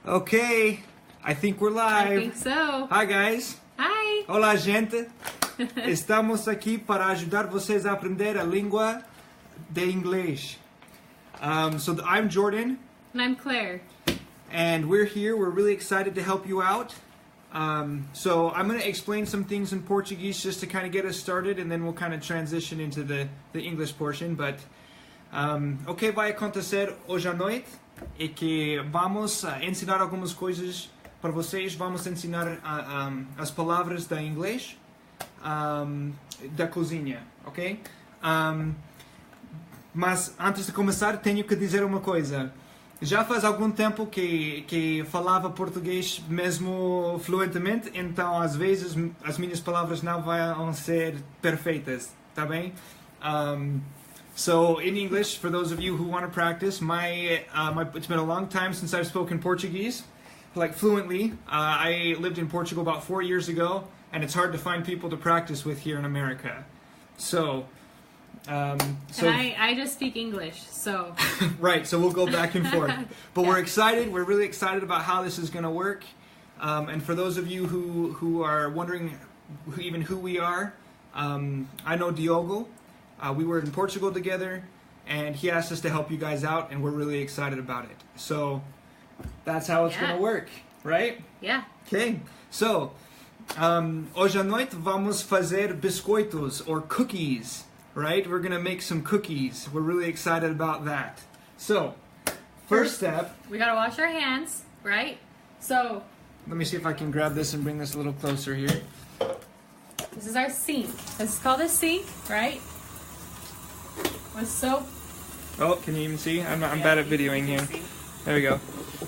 Okay, I think we're live. I think so. Hi guys. Hi. Olá gente. Estamos aqui para ajudar vocês a aprender a língua de inglês. I'm Jordan. And I'm Claire. And we're here. We're really excited to help you out. So I'm going to explain some things in Portuguese just to kind of get us started, and then we'll kind of transition into the English portion. But o que vai acontecer hoje à noite é que vamos ensinar algumas coisas para vocês. Vamos ensinar as palavras da inglês da cozinha, ok? Mas antes de começar tenho que dizer uma coisa. Já faz algum tempo que falava português mesmo fluentemente, então às vezes as minhas palavras não vão ser perfeitas, tá bem? So in English, for those of you who want to practice, it's been a long time since I've spoken Portuguese, like fluently. I lived in Portugal about 4 years ago, and it's hard to find people to practice with here in America. So I just speak English, so right, so we'll go back and forth. But we're excited. We're really excited about how this is going to work. And for those of you who are wondering who we are, I know Diogo. We were in Portugal together, and he asked us to help you guys out, and we're really excited about it. So that's how it's going to work, right? Yeah. Okay. So hoje à noite vamos fazer biscoitos or cookies. Right? We're going to make some cookies. We're really excited about that. So, first step... We got to wash our hands, right? So... Let me see if I can grab this and bring this a little closer here. This is our sink. This is called a sink, right? With soap. Oh, can you even see? I'm bad at videoing here. There we go.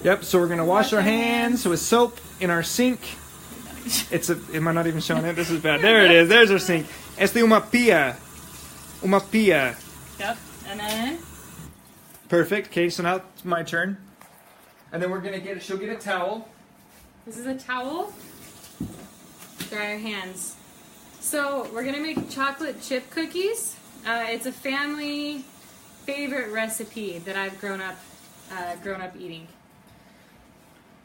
Yep, so we're going to wash our hands with soap in our sink. Am I not even showing it? This is bad. There it is. There's our sink. Esta é uma pia. Uma pia. Yep, and then... Perfect. Okay, so now it's my turn. And then she'll get a towel. This is a towel. Dry our hands. So, we're going to make chocolate chip cookies. It's a family favorite recipe that I've grown up eating.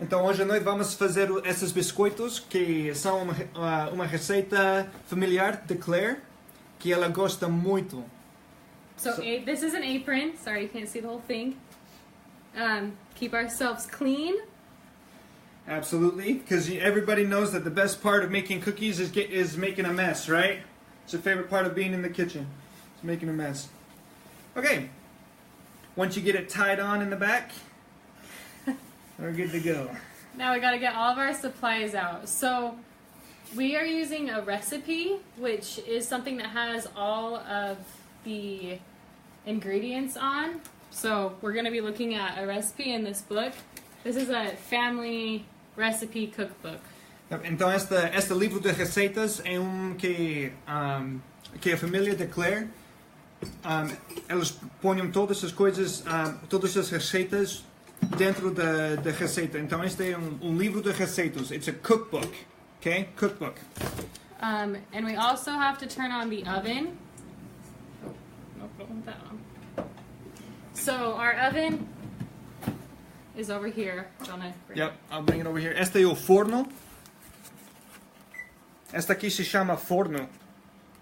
Então hoje à noite vamos fazer esses biscoitos que são uma receita familiar de Claire, que ela gosta muito. So this is an apron. Sorry, you can't see the whole thing. Keep ourselves clean. Absolutely, because everybody knows that the best part of making cookies is making a mess, right? It's your favorite part of being in the kitchen. It's making a mess. Okay. Once you get it tied on in the back, we're good to go. Now we got to get all of our supplies out. So we are using a recipe, which is something that has all of the ingredients on. So we're going to be looking at a recipe in this book. This is a family recipe cookbook. Então este livro de receitas é que a família de Claire eles põem todas as coisas, todas as receitas dentro da receita. Então este é livro de receitas. It's a cookbook. Okay, cookbook. And we also have to turn on the oven. Oh, nope, don't want that on. So our oven is over here. Yep, I'll bring it over here. Este é o forno. Esta aqui se chama forno.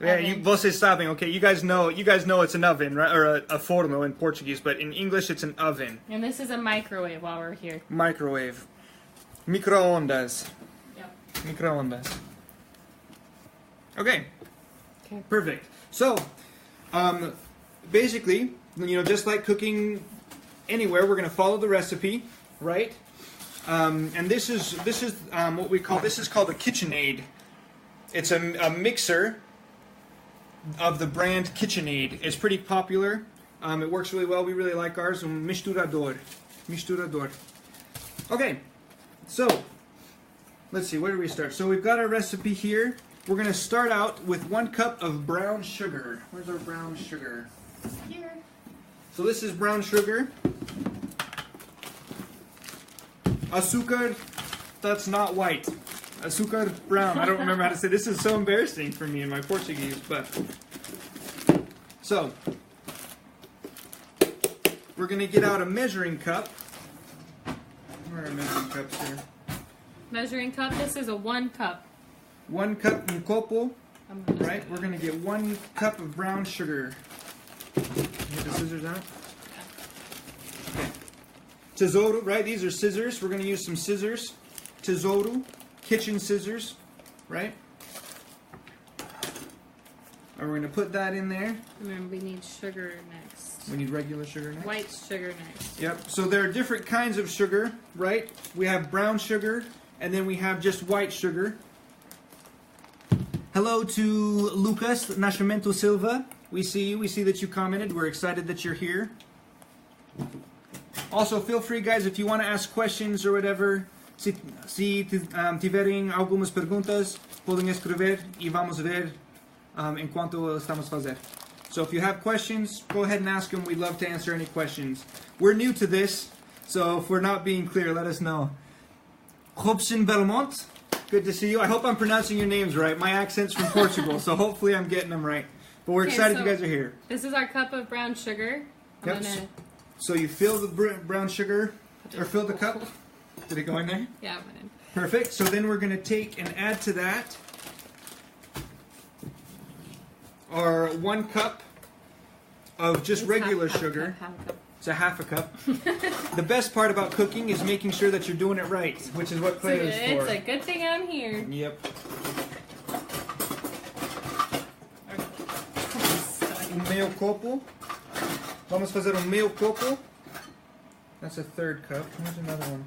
Vocês sabem, okay? You guys know it's an oven, right? Or a forno in Portuguese, but in English it's an oven. And this is a microwave while we're here. Microwave. Microondas. Microondas. Okay. Perfect. So, basically, just like cooking anywhere, we're going to follow the recipe, right? And this is what we call. This is called a KitchenAid. It's a mixer of the brand KitchenAid. It's pretty popular. It works really well. We really like ours. Misturador. Okay. So. Let's see, where do we start? So we've got our recipe here. We're going to start out with 1 cup of brown sugar. Where's our brown sugar? Here. So this is brown sugar. Açúcar, that's not white. Açúcar brown. I don't remember how to say. This is so embarrassing for me in my Portuguese, but... So, we're going to get out a measuring cup. Where are our measuring measuring cups here. Measuring cup. This is a 1 cup. 1 cup in copo. Right? We're going to get 1 cup of brown sugar. Get the scissors out. Okay. Tesouro, right? These are scissors. We're going to use some scissors. Tesouro, kitchen scissors, right? And we're going to put that in there. And then we need sugar next. We need regular sugar next. White sugar next. Yep. So there are different kinds of sugar, right? We have brown sugar, and then we have just white sugar. Hello to Lucas Nascimento Silva. We see you. We see that you commented. We're excited that you're here. Also, feel free, guys, if you want to ask questions or whatever, se tiverem algumas perguntas, podem escrever e vamos ver enquanto estamos a fazer. So if you have questions, go ahead and ask them. We'd love to answer any questions. We're new to this, so if we're not being clear, let us know. Robson Belmont. Good to see you. I hope I'm pronouncing your names right. My accent's from Portugal, so hopefully I'm getting them right. But we're excited you guys are here. This is our cup of brown sugar. Yep. So you fill the brown sugar, or fill the cup. Did it go in there? Yeah, it went in. Perfect. So then we're going to take and add to that our 1 cup of just regular sugar. Half a cup. It's a half a cup. The best part about cooking is making sure that you're doing it right, which is what Clay is for. It's a good thing I'm here. Yep. Meio copo. Vamos fazer meio copo. That's a 3rd cup. Here's another one.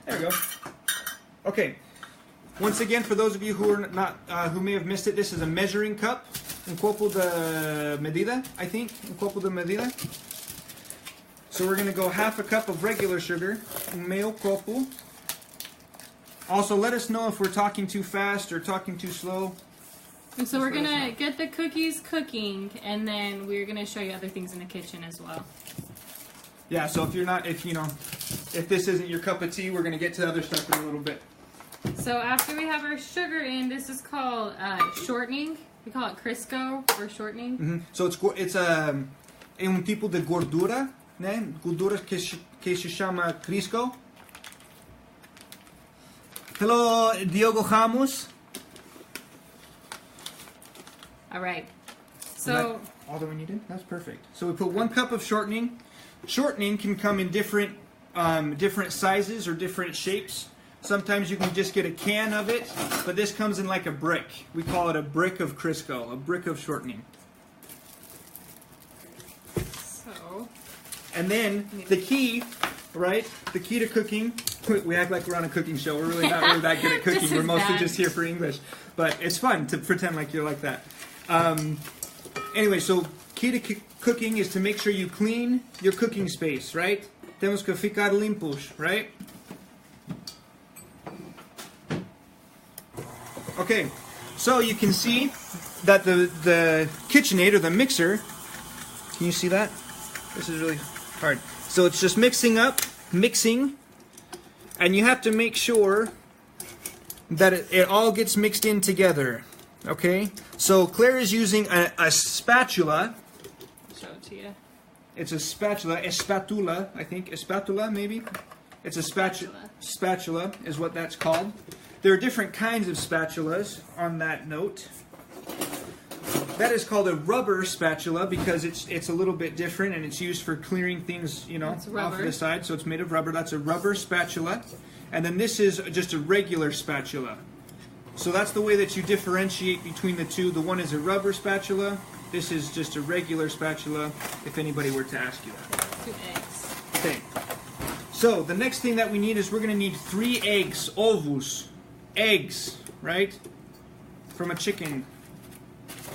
There we go. Okay. Once again, for those of you who are not, who may have missed it, this is a measuring cup. Un copo de medida, I think. Un copo de medida. So we're going to go half a cup of regular sugar, meio copo. Also, let us know if we're talking too fast or talking too slow. And so we're going to get the cookies cooking, and then we're going to show you other things in the kitchen as well. Yeah, so if this isn't your cup of tea, we're going to get to the other stuff in a little bit. So after we have our sugar in, this is called shortening. We call it Crisco or shortening. Mm-hmm. So it's un tipo de gordura. Né? Gordura que se chama Crisco. Hello, Diogo Ramos. All right. So all that we needed? That's perfect. So we put 1 cup of shortening. Shortening can come in different sizes or different shapes. Sometimes you can just get a can of it, but this comes in like a brick. We call it a brick of Crisco, a brick of shortening. And then the key, right? The key to cooking. We act like we're on a cooking show. We're really not really that good at cooking. We're mostly just here for English. But it's fun to pretend like you're like that. Anyway, so key to cooking is to make sure you clean your cooking space, right? Temos que ficar limpos, right? Okay, so you can see that the KitchenAid or the mixer, can you see that? This is really hard. So it's just mixing, and you have to make sure that it all gets mixed in together. Okay? So Claire is using a spatula. I'll show it to you. It's a spatula, I think. A spatula, maybe? It's a spatula. Spatula is what that's called. There are different kinds of spatulas on that note. That is called a rubber spatula because it's a little bit different and it's used for clearing things, off the side. So it's made of rubber. That's a rubber spatula. And then this is just a regular spatula. So that's the way that you differentiate between the two. The one is a rubber spatula. This is just a regular spatula, if anybody were to ask you that. 2 eggs. Okay. So the next thing that we need is we're going to need 3 eggs, ovos. Eggs, right? From a chicken.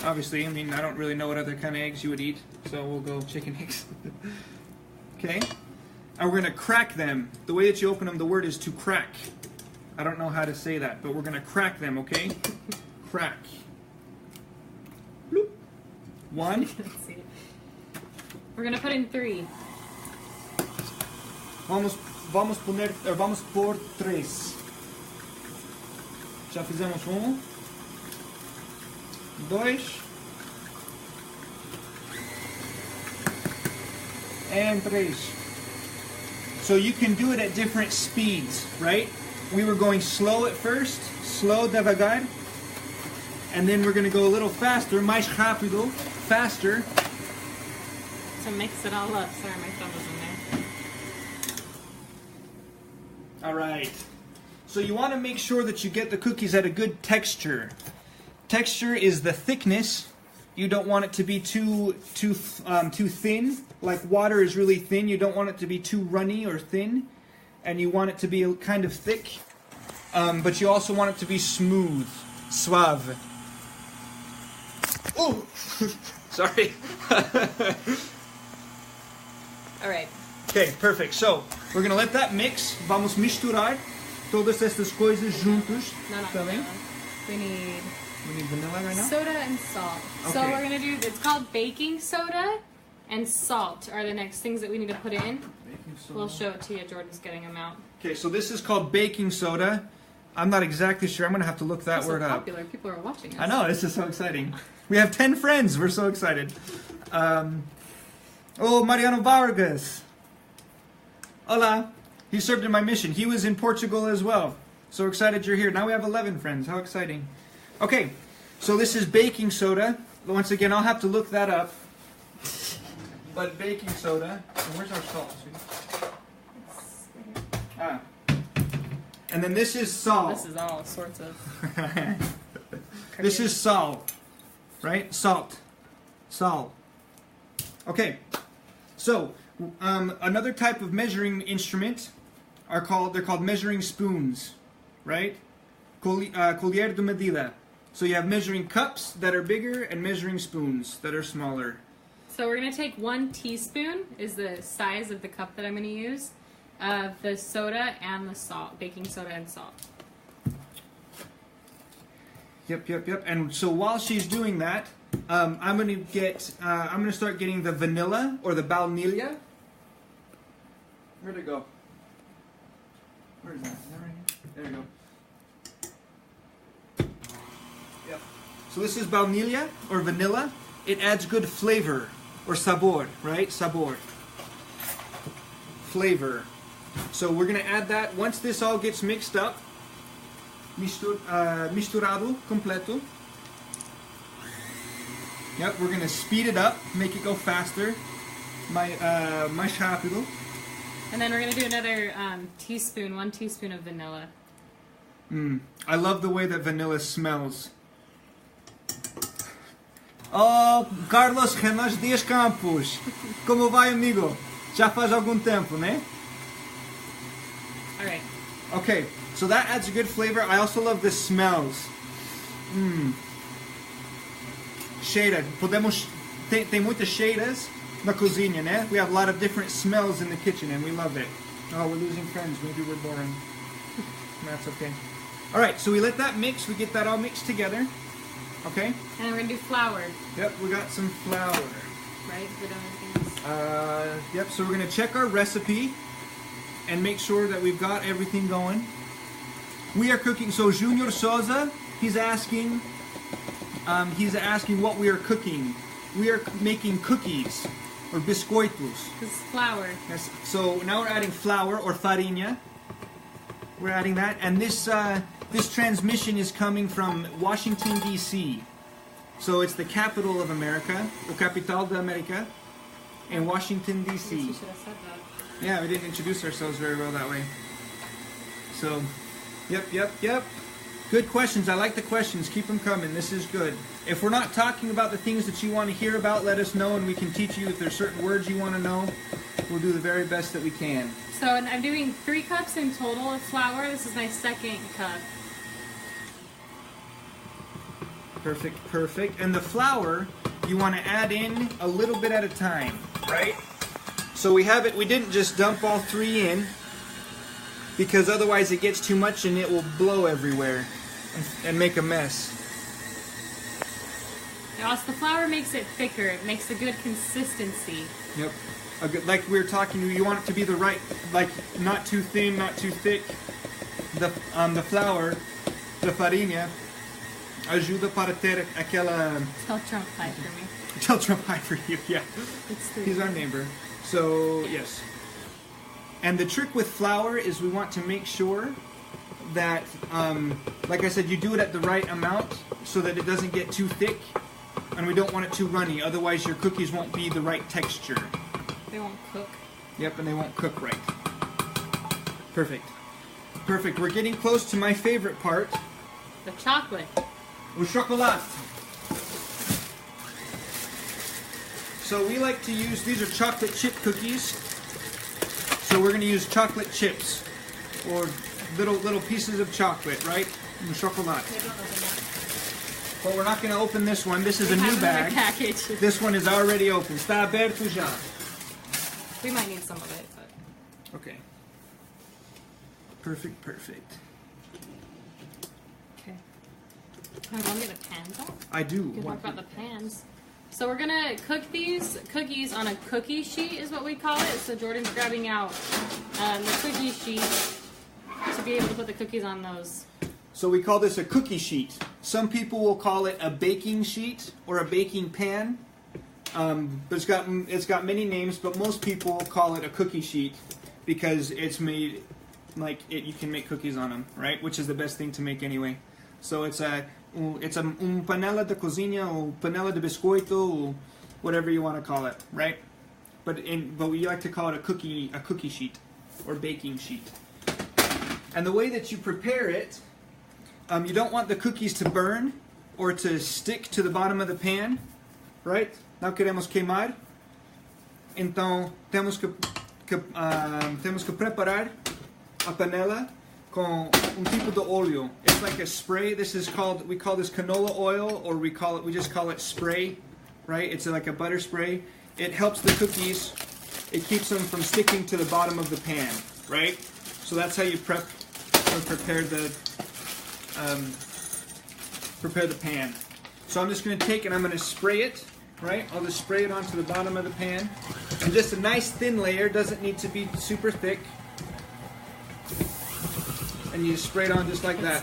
Obviously, I don't really know what other kind of eggs you would eat, so we'll go chicken eggs. Okay? And we're going to crack them. The way that you open them, the word is to crack. I don't know how to say that, but we're going to crack them, okay? Crack. Bloop. 1. Let's see. We're going to put in 3. Vamos por 3. Já fizemos 1. 2 and 3. So you can do it at different speeds, right? We were going slow at first, slow, devagar. And then we're going to go a little faster, mais rápido, faster. So mix it all up. Sorry, my thumb was in there. All right. So you want to make sure that you get the cookies at a good texture. Texture is the thickness. You don't want it to be too thin. Like water is really thin. You don't want it to be too runny or thin. And you want it to be kind of thick. But you also want it to be smooth, suave. Oh, sorry. All right. Okay, perfect. So, we're going to let that mix. Vamos misturar todas estas coisas juntos. No, Tá bem? We need We need vanilla right now? soda and salt. So Okay. we're gonna do. It's called baking soda and salt are the next things that we need to put in. We'll show it to you. Jordan's getting them out. Okay, so this is called baking soda. I'm not exactly sure. I'm going to have to look that It's word so up. popular. People are watching us. I know, this is so exciting. We have 10 friends. We're so excited. Mariano Vargas. Hola. He served in my mission. He was in Portugal as well. So excited you're here. Now we have 11 friends. How exciting. Okay, so this is baking soda. Once again, I'll have to look that up. But baking soda. And where's our salt? Ah. And then this is salt. This is all sorts of. This is salt, right? Salt. Salt. Okay. So, another type of measuring instrument they're called measuring spoons, right? Colher de medida. So you have measuring cups that are bigger and measuring spoons that are smaller. So we're gonna take 1 teaspoon is the size of the cup that I'm gonna use of the soda and the salt, baking soda and salt. Yep. And so while she's doing that, I'm gonna start getting the vanilla or the baunilha. Where'd it go? Where is that? Is that right here? There we go. Yep. So this is baunilha or vanilla. It adds good flavor or sabor, right? Sabor. Flavor. So we're gonna add that once this all gets mixed up. Misturado completo. Yep, we're gonna speed it up, make it go faster. Mais rápido. And then we're gonna do another 1 teaspoon of vanilla. I love the way that vanilla smells. Oh, Carlos Renas Dias Campos. Como vai, amigo? Já faz algum tempo, né? All right. Okay, so that adds a good flavor. I also love the smells. Cheira. Tem muitas cheiras na cozinha, né? We have a lot of different smells in the kitchen and we love it. Oh, we're losing friends. Maybe we're boring. That's okay. All right, so we let that mix. We get that all mixed together. Okay? And then we're gonna do flour, Yep, we got some flour. right? We don't have anything else. Yep, so we're going to check our recipe and make sure that we've got everything going. We are cooking, so Junior Souza, he's asking what we are cooking. We are making cookies, or biscoitos. This is flour. Yes, so now we're adding flour, or farinha. We're adding that, and this transmission is coming from Washington, D.C. So it's the capital of America, the capital de América, in Washington, I guess D.C. we should have said that. Yeah, we didn't introduce ourselves very well that way. So, yep. Good questions. I like the questions. Keep them coming. This is good. If we're not talking about the things that you want to hear about, let us know and we can teach you. If there's certain words you want to know, we'll do the very best that we can. So I'm doing 3 cups in total of flour. This is my second cup. Perfect. And the flour, you want to add in a little bit at a time, right? So we didn't just dump all 3 in, because otherwise it gets too much and it will blow everywhere and make a mess. Now, also, the flour makes it thicker. It makes a good consistency. Yep. Like we were talking, you want it to be the right, like not too thin, not too thick. The flour, the farinha, ajuda para ter aquela... Tell Trump hi for me. Tell Trump hi for you, yeah. It's 3. He's our neighbor. So, yes. And the trick with flour is we want to make sure that, like I said, you do it at the right amount so that it doesn't get too thick, and we don't want it too runny. Otherwise, your cookies won't be the right texture. They won't cook. Yep, and they won't cook right. Perfect. Perfect. We're getting close to my favorite part. The chocolate. Au chocolat. So we like to use, these are chocolate chip cookies. So we're going to use chocolate chips, or little pieces of chocolate, right? Au chocolat. But we're not going to open this one. This is a new bag. Package. This one is already open. Está aberto já. We might need some of it, but... Okay. Perfect, perfect. Okay. I want to get the pans out? I do. We can talk about the pans. So we're gonna cook these cookies on a cookie sheet, is what we call it. So Jordan's grabbing out the cookie sheet to be able to put the cookies on those. So we call this a cookie sheet. Some people will call it a baking sheet or a baking pan. But it's got many names, but most people call it a cookie sheet because it's made like you can make cookies on them, right? Which is the best thing to make anyway. So it's a panela de cozinha or panela de biscoito or whatever you want to call it, right? But we like to call it a cookie sheet or baking sheet. And the way that you prepare it, you don't want the cookies to burn or to stick to the bottom of the pan, right? Não queremos queimar. Então temos que preparar a panela com tipo de óleo. It's like a spray. We call this canola oil, or we just call it spray, right? It's like a butter spray. It helps the cookies. It keeps them from sticking to the bottom of the pan, right? So that's how you prepare the pan. So I'm just going to take and I'm going to spray it, right? I'll just spray it onto the bottom of the pan. And just a nice thin layer, doesn't need to be super thick. And you just spray it on just like that.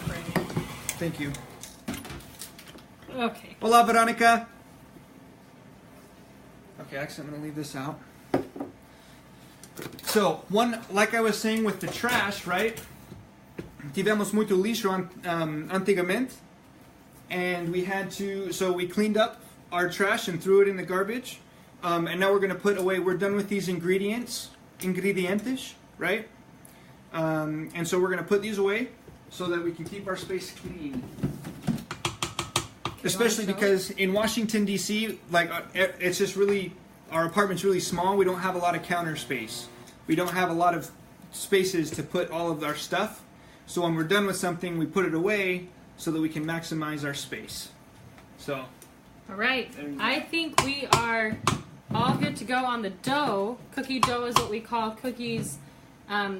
Thank you. Okay. Hola, Veronica. Okay, actually I'm going to leave this out. So, like I was saying with the trash, right? Tivemos muito lixo antigamente. And we cleaned up our trash and threw it in the garbage. And now we're going to put away, we're done with these ingredientes, right? And so we're going to put these away so that we can keep our space clean. Especially because in Washington, D.C., it's just really, our apartment's really small. We don't have a lot of counter space. We don't have a lot of spaces to put all of our stuff. So when we're done with something, we put it away so that we can maximize our space. So. All right. I think we are all good to go on the dough. Cookie dough is what we call cookies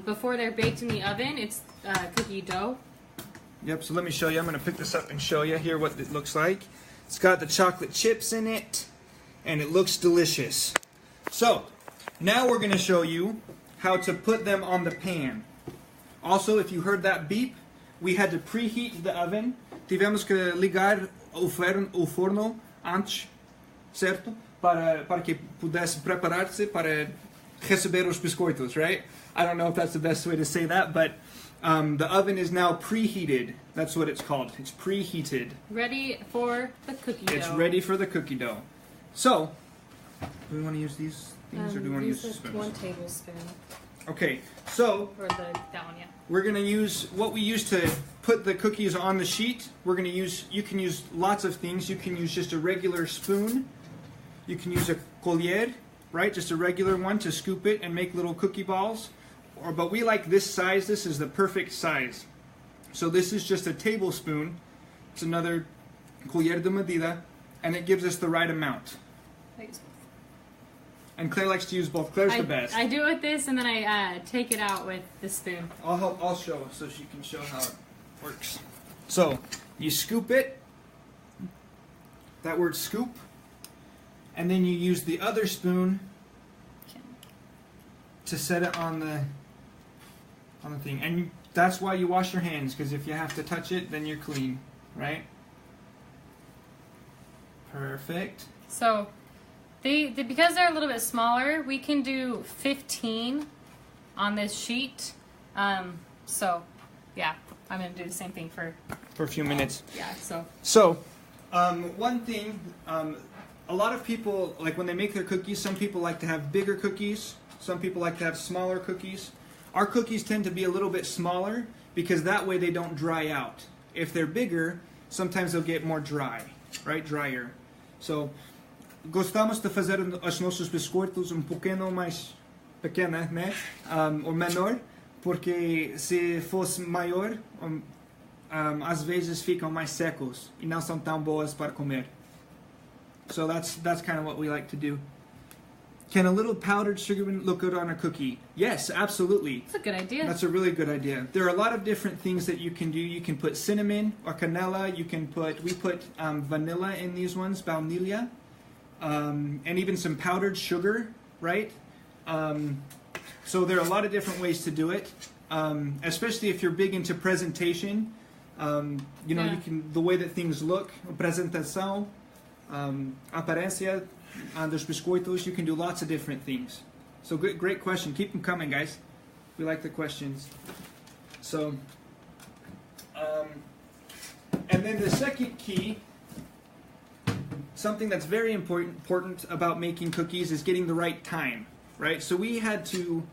before they're baked in the oven. It's cookie dough. Yep, so let me show you. I'm going to pick this up and show you here what it looks like. It's got the chocolate chips in it, and it looks delicious. So, now we're going to show you how to put them on the pan. Also, if you heard that beep, we had to preheat the oven. Tivemos que ligar o forno antes, certo? Para que pudesse preparar-se para receber os biscoitos, right? I don't know if that's the best way to say that, but the oven is now preheated. That's what it's called. It's preheated. Ready for the cookie dough. It's ready for the cookie dough. So, do we want to use these things or do we want to use spoons? 1 tablespoon. Okay, so Or that one, yeah. we're going to use what we use to put the cookies on the sheet. You can use lots of things. You can use just a regular spoon. You can use a collier, right? Just a regular one to scoop it and make little cookie balls. But we like this size. This is the perfect size. So this is just a tablespoon. It's another collier de medida, and it gives us the right amount. And Claire likes to use both. Claire's the best. I do it with this, and then I take it out with the spoon. I'll show so she can show how it works. So you scoop it. That word scoop. And then you use the other spoon to set it on the thing. And that's why you wash your hands, because if you have to touch it, then you're clean, right? Perfect. So, because they're a little bit smaller, we can do 15 on this sheet. So, yeah, I'm going to do the same thing for a few minutes. Yeah, So, one thing, a lot of people, like when they make their cookies, some people like to have bigger cookies. Some people like to have smaller cookies. Our cookies tend to be a little bit smaller because that way they don't dry out. If they're bigger, sometimes they'll get more dry, right? Drier. So, gostamos de fazer os nossos biscoitos pouquinho mais pequena, né? Ou menor, porque se fosse maior, às vezes ficam mais secos e não são tão boas para comer. So that's kind of what we like to do. Can a little powdered sugar look good on a cookie? Yes, absolutely. That's a good idea. That's a really good idea. There are a lot of different things that you can do. You can put cinnamon or canela. We put vanilla in these ones, baunilha, and even some powdered sugar, right? So there are a lot of different ways to do it, especially if you're big into presentation. You can the way that things look, apresentação, aparência. There's biscoitos. You can do lots of different things. So great question. Keep them coming, guys. We like the questions. So, and then the second key, something that's very important about making cookies is getting the right time, right? So we had to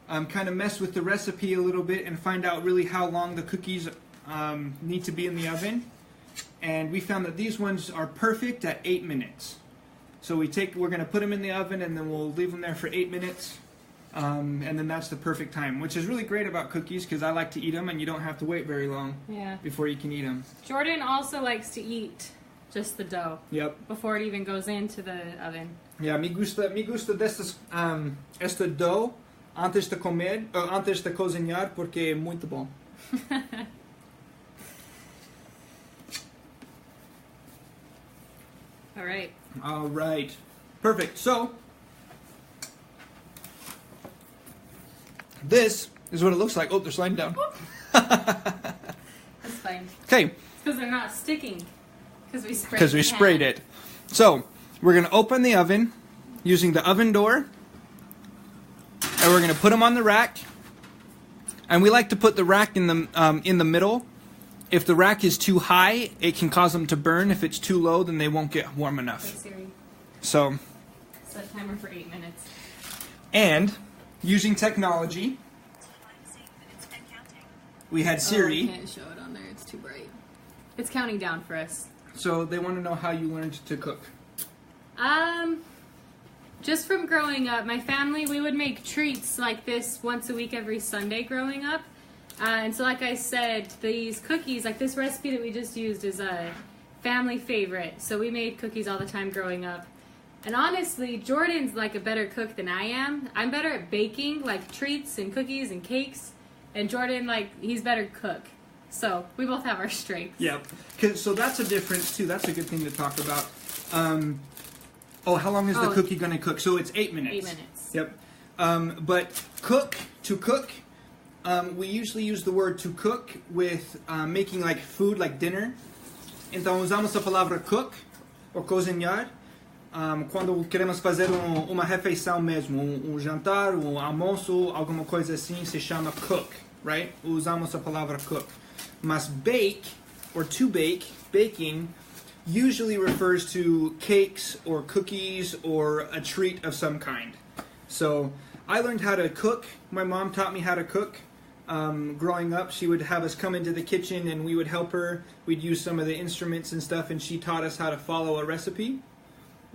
kind of mess with the recipe a little bit and find out really how long the cookies need to be in the oven. And we found that these ones are perfect at 8 minutes. So we're going to put them in the oven and then we'll leave them there for 8 minutes. And then that's the perfect time, which is really great about cookies because I like to eat them and you don't have to wait very long before you can eat them. Jordan also likes to eat just the dough. Yep. Before it even goes into the oven. Yeah, me gusta destas, este dough antes de comer, antes de cozinhar porque é muito bom. All right. All right. Perfect. So, this is what it looks like. Oh, they're sliding down. That's fine. Okay. It's because they're not sticking. Because we sprayed it. So, we're going to open the oven using the oven door. And we're going to put them on the rack. And we like to put the rack in the middle. If the rack is too high, it can cause them to burn. If it's too low, then they won't get warm enough. Okay, Siri. So, set timer for 8 minutes. And using technology, we had Siri. I can't show it on there. It's too bright. It's counting down for us. So they want to know how you learned to cook. Just from growing up, my family, we would make treats like this once a week every Sunday growing up. And so like I said, these cookies, like this recipe that we just used is a family favorite. So we made cookies all the time growing up. And honestly, Jordan's like a better cook than I am. I'm better at baking, like treats and cookies and cakes. And Jordan, like, he's better cook. So we both have our strengths. Yep. So that's a difference too. That's a good thing to talk about. How long is the cookie going to cook? So it's 8 minutes. 8 minutes. Yep. But to cook, we usually use the word to cook with making like food, like dinner. Então usamos a palavra cook, ou cozinhar, quando queremos fazer uma refeição mesmo, jantar, almoço, alguma coisa assim, se chama cook, right? Usamos a palavra cook. Mas bake, or to bake, baking, usually refers to cakes or cookies or a treat of some kind. So I learned how to cook. My mom taught me how to cook. Growing up, she would have us come into the kitchen and we would help her. We'd use some of the instruments and stuff, and she taught us how to follow a recipe.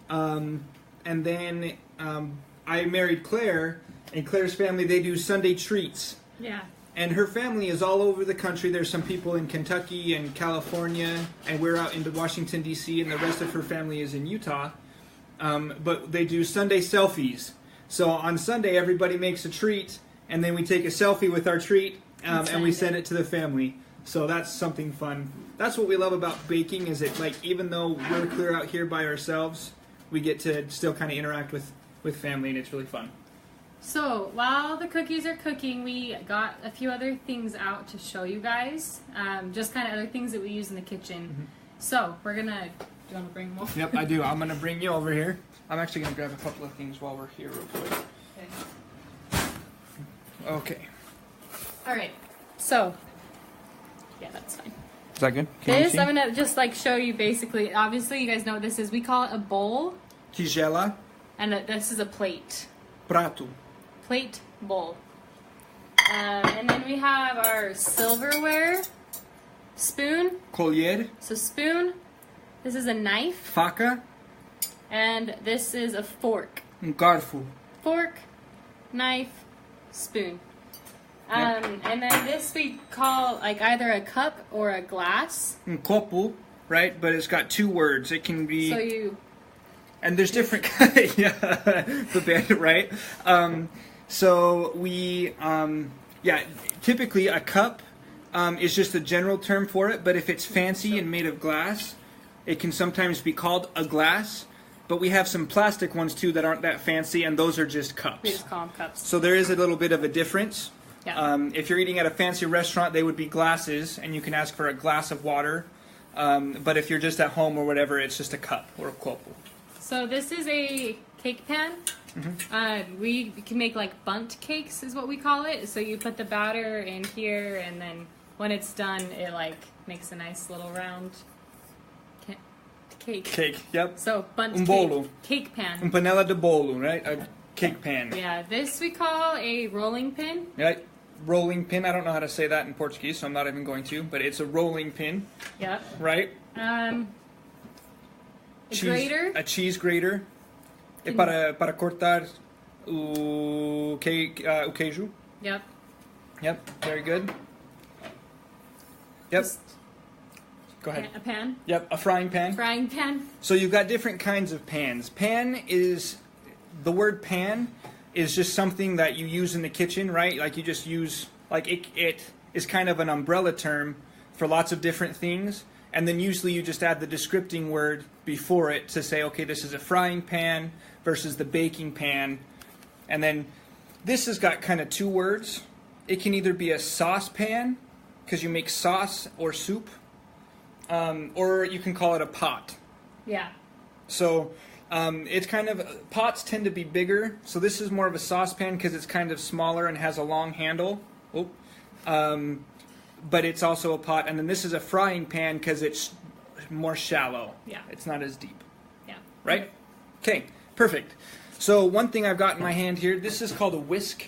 And then I married Claire, and Claire's family, they do Sunday treats. Yeah. And her family is all over the country. There's some people in Kentucky and California, and we're out in Washington, D.C., and the rest of her family is in Utah. But they do Sunday selfies. So on Sunday, everybody makes a treat, and then we take a selfie with our treat, and we send it to the family. So that's something fun. That's what we love about baking, is it, like, even though we're clear out here by ourselves, we get to still kind of interact with family, and it's really fun. So while the cookies are cooking, we got a few other things out to show you guys. Just kind of other things that we use in the kitchen. Mm-hmm. So we're going to... Do you want to bring them over? Yep, I do. I'm going to bring you over here. I'm actually going to grab a couple of things while we're here real quick. Okay. Okay. All right. So, yeah, that's fine. Is that good? Can you This, see? I'm going to just like show you basically. Obviously, you guys know what this is. We call it a bowl. Tigela. And this is a plate. Prato. Plate, bowl. And then we have our silverware. Spoon. Colher. So spoon. This is a knife. Faca. And this is a fork. Garfo. Fork, knife, spoon. Yep. And then this we call like either a cup or a glass. Copo, right? But it's got 2 words. It can be... So you... And there's different... yeah, the band, right? So we... yeah, typically a cup is just a general term for it, but if it's fancy and made of glass, it can sometimes be called a glass. But we have some plastic ones too that aren't that fancy, and those are just cups. We just call them cups. So there is a little bit of a difference. Yeah. If you're eating at a fancy restaurant, they would be glasses, and you can ask for a glass of water. But if you're just at home or whatever, it's just a cup or a copo. So this is a cake pan. Mm-hmm. We can make like bundt cakes is what we call it. So you put the batter in here, and then when it's done, it like makes a nice little round cake. Cake, yep. So bundt Un cake, bolo. cake pan. Panela de bolo, right? A cake pan. Yeah, this we call a rolling pin. Right? Rolling pin. I don't know how to say that in Portuguese, so I'm not even going to. But it's a rolling pin, Yep. right? A grater. A cheese grater. É para cortar o queijo. Yep. Yep, very good. Yep. Just Go ahead. a pan. Yep, a frying pan. Frying pan. So you've got different kinds of pans. The word pan is just something that you use in the kitchen, right? Like you just use, like it is kind of an umbrella term for lots of different things. And then usually you just add the descripting word before it to say, okay, this is a frying pan versus the baking pan. And then this has got kind of 2 words. It can either be a saucepan, because you make sauce or soup, or you can call it a pot. Yeah. So it's kind of, pots tend to be bigger. So this is more of a saucepan because it's kind of smaller and has a long handle. But it's also a pot. And then this is a frying pan because it's more shallow. Yeah. It's not as deep. Yeah. Right? Okay, perfect. So one thing I've got in my hand here, this is called a whisk.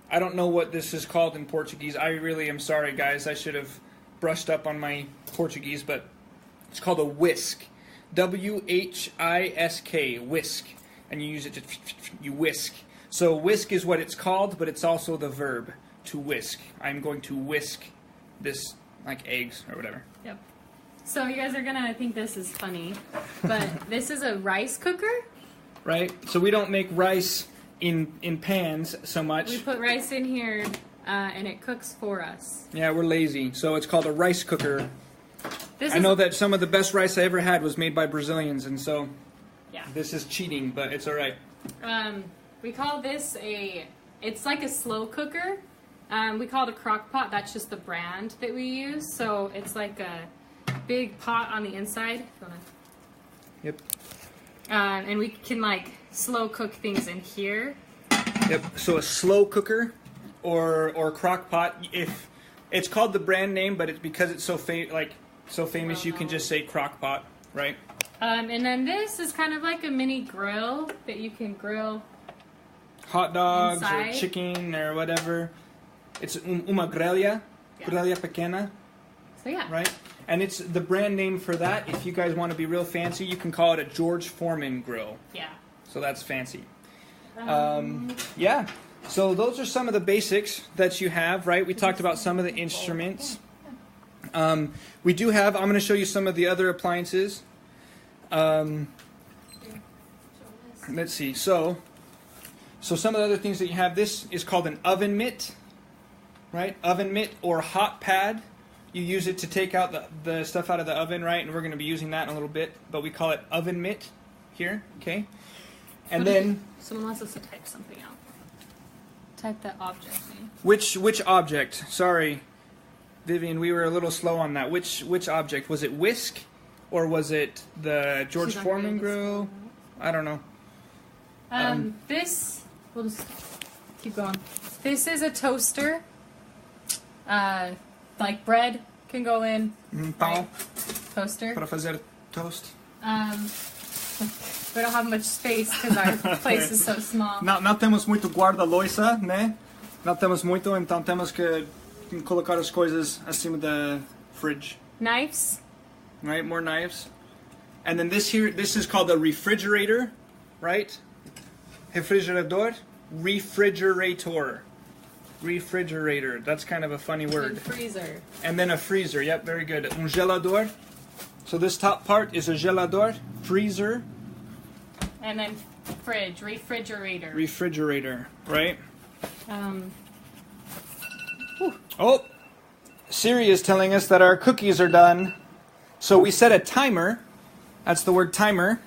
I don't know what this is called in Portuguese. I really am sorry, guys. I should have brushed up on my Portuguese, but it's called a whisk. W-H-I-S-K, whisk. And you use it to, you whisk. So whisk is what it's called, but it's also the verb, to whisk. I'm going to whisk this, like eggs or whatever. Yep. So you guys are gonna think this is funny, but this is a rice cooker. Right? So we don't make rice in pans so much. We put rice in here, and it cooks for us. Yeah, we're lazy. So it's called a rice cooker. I know that some of the best rice I ever had was made by Brazilians, and so yeah. This is cheating, but it's all right. We call this it's like a slow cooker. We call it a crock pot. That's just the brand that we use. So it's like a big pot on the inside. Yep. And we can like slow cook things in here. Yep. So a slow cooker or crock pot. If it's called the brand name, but it's because it's so famous, you can just say crock pot, right? And then this is kind of like a mini grill that you can grill hot dogs inside. Or chicken or whatever. It's uma grelha, grelha pequena. So yeah. Right? And it's the brand name for that. If you guys want to be real fancy, you can call it a George Foreman grill. Yeah. So that's fancy. Yeah. So those are some of the basics that you have, right? We talked about some of the instruments. We do have, I'm going to show you some of the other appliances. Let's see. So some of the other things that you have, this is called an oven mitt, right? Oven mitt or hot pad. You use it to take out the stuff out of the oven, right? And we're going to be using that in a little bit, but we call it oven mitt here, okay? And then... Someone wants us to type something out. Type that object name. Which object? Sorry, Vivian, we were a little slow on that. Which object? Was it Whisk? Or was it the George Foreman grill? I don't know. This, we'll just keep going. This is a toaster. Like bread can go in. Pão. Toaster. Para fazer toast. We don't have much space because our place is so small. Não temos muito guarda-louça, né? Não temos muito, então temos que colocar as coisas acima da fridge. Knives. Right, more knives. And then this is called a refrigerator, right? Refrigerador, refrigerator. Refrigerator, that's kind of a funny word. And freezer. And then a freezer, yep, very good. Gelador. So this top part is a gelador, freezer. And then fridge, refrigerator. Refrigerator, right? Oh, Siri is telling us that our cookies are done. So we set a timer, that's the word timer,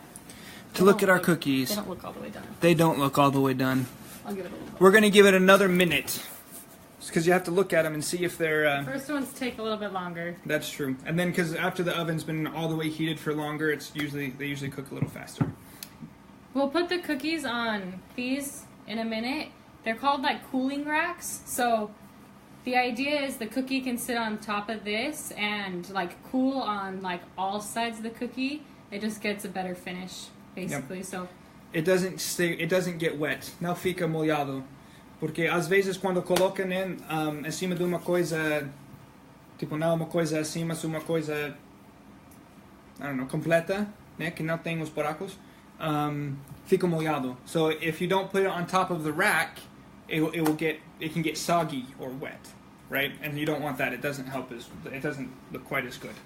to look at our cookies. They don't look all the way done. They don't look all the way done. I'll give it a little bit. We're going to give it another minute. Because you have to look at them and see if they're... First ones take a little bit longer. That's true. And then because after the oven's been all the way heated for longer, they usually cook a little faster. We'll put the cookies on these in a minute. They're called like cooling racks. So the idea is the cookie can sit on top of this and like cool on like all sides of the cookie. It just gets a better finish, basically. Yep. So it doesn't get wet. Não fica molhado. Porque às vezes quando colocam em cima de uma coisa, tipo não uma coisa assim, mas uma coisa, I don't know, completa, né, que não tem os buracos, fica molhado. So if you don't put it on top of the rack, it can get soggy or wet, right? And you don't want that. It doesn't it doesn't look quite as good.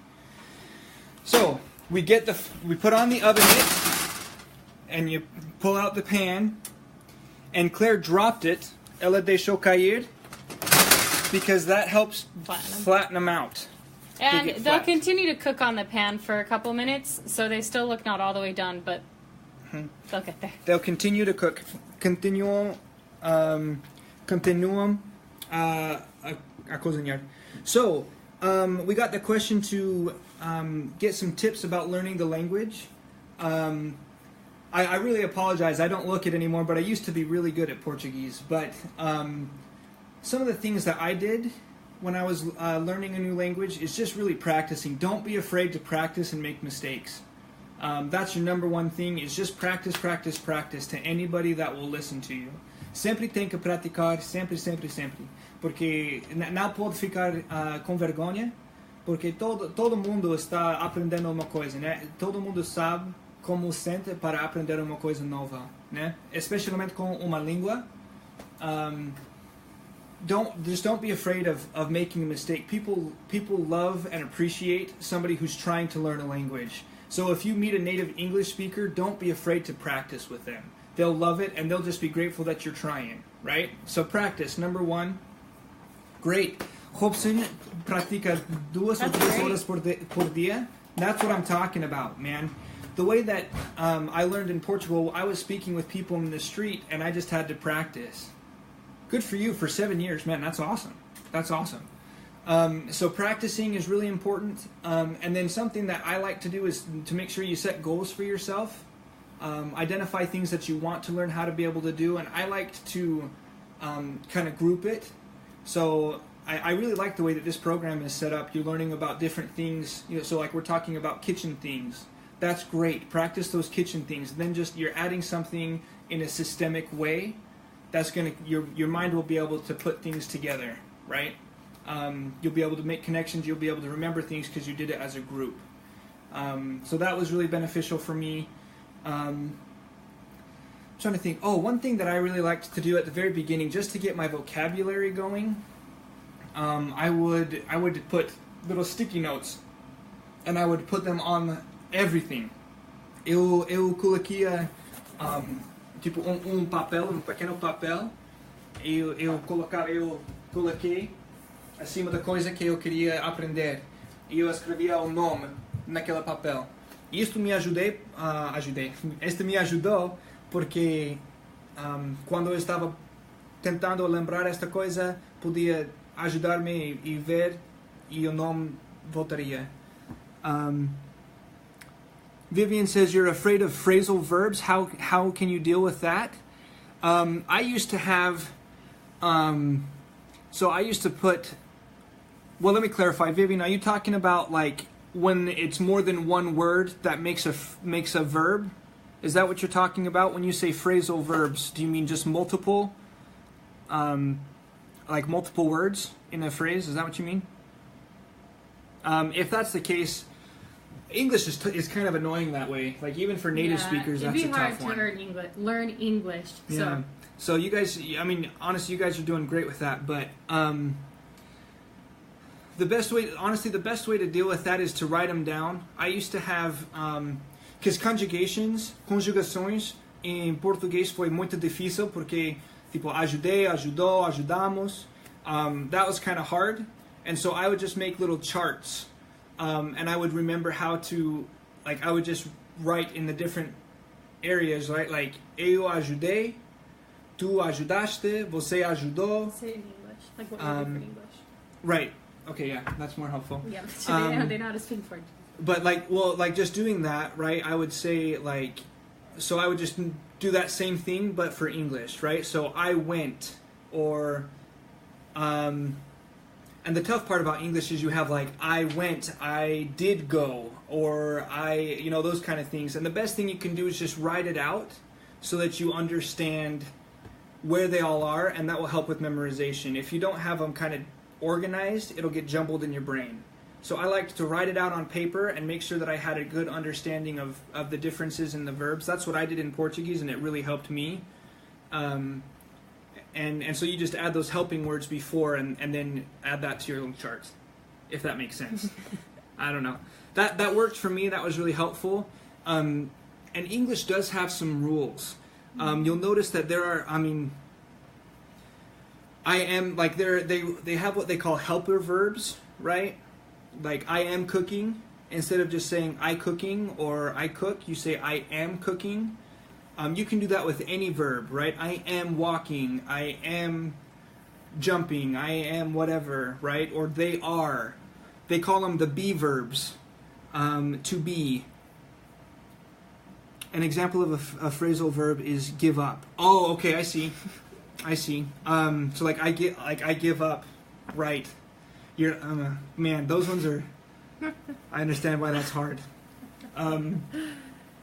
So we put on the oven mitt, and you pull out the pan, and Claire dropped it. Ela deixou cair because that helps flatten them out. And they'll continue to cook on the pan for a couple minutes, so they still look not all the way done, but they'll get there. They'll continue to cook. Continuam a cozinhar. So, we got the question to get some tips about learning the language. I really apologize. I don't look it anymore, but I used to be really good at Portuguese. But some of the things that I did when I was learning a new language is just really practicing. Don't be afraid to practice and make mistakes. That's your number one thing, is just practice, practice, practice to anybody that will listen to you. Sempre tem que praticar, sempre, sempre, sempre. Porque não pode ficar com vergonha, porque todo mundo está aprendendo uma coisa, né? Todo mundo sabe como sente para aprender uma coisa nova, né? Especialmente com uma língua. Don't be afraid of making a mistake. People love and appreciate somebody who's trying to learn a language. So if you meet a native English speaker, don't be afraid to practice with them. They'll love it and they'll just be grateful that you're trying, right? So practice, number one. Great. Robson practica 2 or 3 horas por dia. That's what I'm talking about, man. The way that I learned in Portugal, I was speaking with people in the street and I just had to practice. Good for you for 7 years, man. That's awesome. That's awesome. So practicing is really important. And then something that I like to do is to make sure you set goals for yourself. Identify things that you want to learn how to be able to do. And I like to kind of group it. So I really like the way that this program is set up. You're learning about different things. So like we're talking about kitchen things. That's great. Practice those kitchen things. And then just you're adding something in a systemic way. That's gonna your mind will be able to put things together, right? You'll be able to make connections. You'll be able to remember things because you did it as a group. So that was really beneficial for me. I'm trying to think. Oh, one thing that I really liked to do at the very beginning, just to get my vocabulary going, I would put little sticky notes, and I would put them on everything. Eu coloquia tipo papel, pequeno papel. Eu coloquei acima da coisa que eu queria aprender. E eu escrevia o nome naquele papel. Isto me ajudou porque quando eu estava tentando lembrar esta coisa, podia ajudar-me e ver e o nome voltaria. Vivian says you're afraid of phrasal verbs. How can you deal with that? I used to have So I used to put. Well, let me clarify, Vivian. Are you talking about like when it's more than one word that makes a verb? Is that what you're talking about when you say phrasal verbs? Do you mean just multiple, like multiple words in a phrase? Is that what you mean? If that's the case, English is kind of annoying that way. Like even for native speakers, that's a tough one. It'd be hard to learn English. Yeah. So you guys, I mean, honestly, you guys are doing great with that. But the best way to deal with that is to write them down. I used to have, because conjugações em português foi muito difícil porque tipo ajudei, ajudou, ajudamos. That was kind of hard, and so I would just make little charts, and I would remember how to, like, I would just write in the different areas, right? Like eu ajudei, tu ajudaste, você ajudou. Say it in English, like what you do for English. Right. Okay. Yeah, that's more helpful. Yeah, they know how to speak for it. But like just doing that, right? I would say like, so I would just do that same thing, but for English, right? So I went, or, and the tough part about English is you have like I went, I did go, or those kind of things. And the best thing you can do is just write it out so that you understand where they all are, and that will help with memorization. If you don't have them kind of organized, it'll get jumbled in your brain. So I liked to write it out on paper and make sure that I had a good understanding of the differences in the verbs. That's what I did in Portuguese, and it really helped me. And so you just add those helping words before and then add that to your little charts, if that makes sense. I don't know. That worked for me. That was really helpful. And English does have some rules. You'll notice that there are, I am, like, they have what they call helper verbs, right? Like, I am cooking. Instead of just saying I cooking or I cook, you say I am cooking. You can do that with any verb, right? I am walking, I am jumping, I am whatever, right? Or they are. They call them the be verbs, to be. An example of a phrasal verb is give up. Oh, okay, I see. So like I give up, right? You're man, those ones are. I understand why that's hard.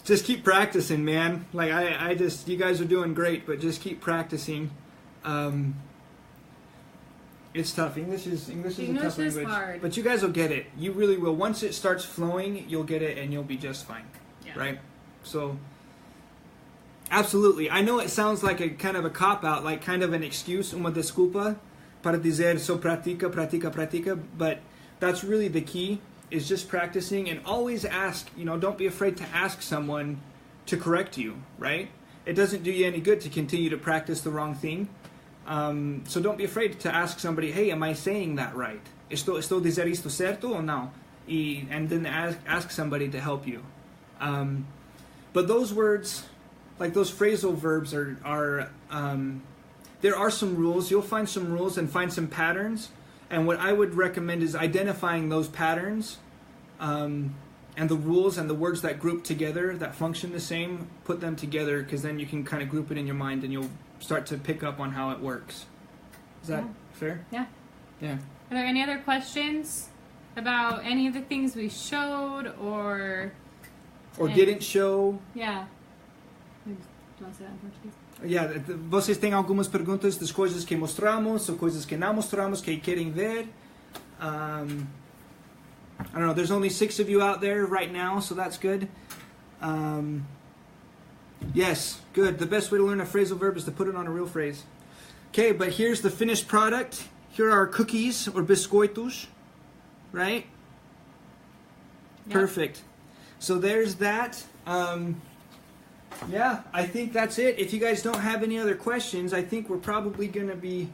Just keep practicing, man. Like I just, you guys are doing great, but just keep practicing. It's tough. English is a tough language, hard. But you guys will get it. You really will. Once it starts flowing, you'll get it, and you'll be just fine. Yeah. Right? So, absolutely. I know it sounds like a kind of a cop-out, like kind of an excuse, uma desculpa, para dizer só pratica, but that's really the key, is just practicing, and always ask, don't be afraid to ask someone to correct you, right? It doesn't do you any good to continue to practice the wrong thing. So don't be afraid to ask somebody, hey, am I saying that right? Estou dizer isto certo ou não? And then ask somebody to help you. But those words, like those phrasal verbs are there are some rules. You'll find some rules and find some patterns. And what I would recommend is identifying those patterns and the rules and the words that group together, that function the same, put them together, because then you can kind of group it in your mind and you'll start to pick up on how it works. Is that fair? Yeah. Yeah. Are there any other questions about any of the things we showed or didn't show? Yeah. Do you want to say that in Portuguese? Yeah, vocês têm algumas perguntas das coisas que mostramos ou coisas que não mostramos que querem ver? I don't know, there's only 6 of you out there right now, so that's good. Yes, good. The best way to learn a phrasal verb is to put it on a real phrase. Okay, but here's the finished product. Here are our cookies or biscoitos, right? Yep. Perfect. So there's that. Yeah, I think that's it. If you guys don't have any other questions, I think we're probably gonna be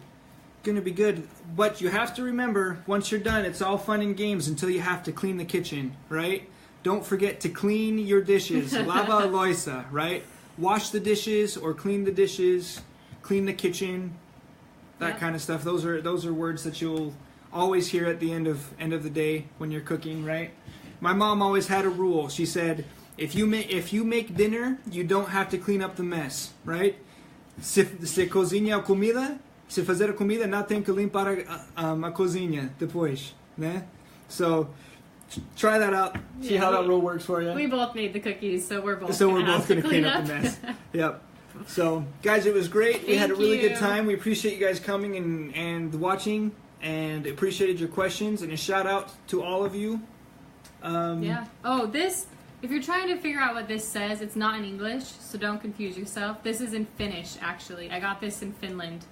good. But you have to remember, once you're done, it's all fun and games until you have to clean the kitchen, right? Don't forget to clean your dishes. Lava a louça, right? Wash the dishes or clean the dishes, clean the kitchen, that kind of stuff. Those are words that you'll always hear at the end of the day when you're cooking, right? My mom always had a rule. She said, if you make dinner, you don't have to clean up the mess, right? Se cozinha a comida, se fazer a comida, não tem que limpar a cozinha depois, né? So, try that out. See how that rule works for you. We both made the cookies, so we're both going to clean up the mess. Yep. So, guys, it was great. We had a really good time. We appreciate you guys coming and watching, and appreciated your questions. And a shout out to all of you. Yeah. Oh, this. If you're trying to figure out what this says, it's not in English, so don't confuse yourself. This is in Finnish, actually. I got this in Finland.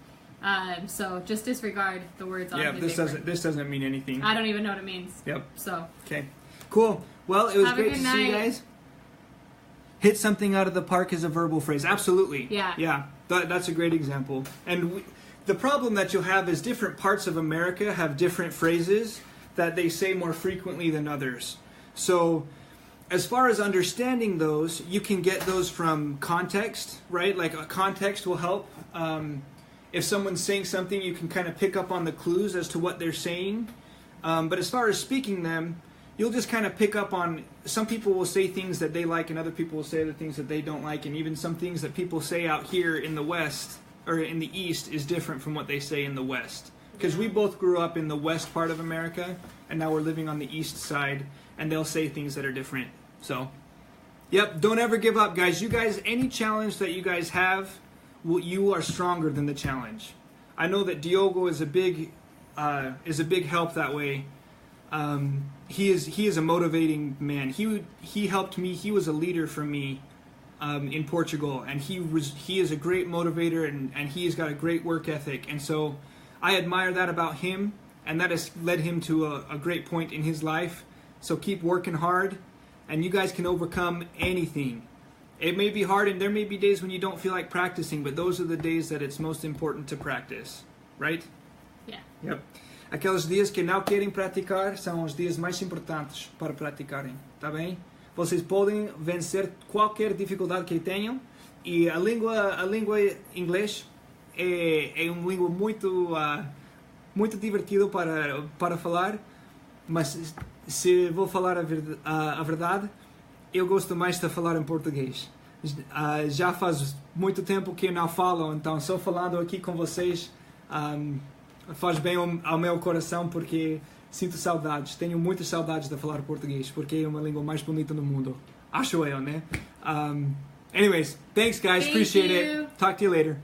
So just disregard the words on the paper. This doesn't mean anything. I don't even know what it means. Yep. So. Okay. Cool. Well, it was great to see you night. guys. Hit something out of the park is a verbal phrase. Absolutely. Yeah. Yeah. That's a great example. And the problem that you'll have is different parts of America have different phrases that they say more frequently than others. So, as far as understanding those, you can get those from context, right? Like a context will help. If someone's saying something, you can kind of pick up on the clues as to what they're saying. But as far as speaking them, you'll just kind of pick up on, some people will say things that they like and other people will say other things that they don't like. And even some things that people say out here in the West or in the East is different from what they say in the West. Because we both grew up in the West part of America and now we're living on the East side. And they'll say things that are different. So, yep, don't ever give up, guys. You guys, any challenge that you guys have, you are stronger than the challenge. I know that Diogo is a big help that way. He is a motivating man. He helped me. He was a leader for me in Portugal, and he is a great motivator, and he has got a great work ethic. And so, I admire that about him, and that has led him to a great point in his life. So keep working hard, and you guys can overcome anything. It may be hard, and there may be days when you don't feel like practicing, but those are the days that it's most important to practice, right? Yeah. Yep. Aqueles dias que não querem praticar são os dias mais importantes para praticarem, tá bem? Vocês podem vencer qualquer dificuldade que tenham, e a língua inglês é uma língua muito divertida para falar, mas se vou falar a verdade, eu gosto mais de falar em português. Já faz muito tempo que eu não falo, então só falando aqui com vocês faz bem ao meu coração, porque sinto saudades. Tenho muitas saudades de falar português, porque é uma língua mais bonita do mundo. Acho eu, né? Anyways, thanks guys, appreciate it. Talk to you later.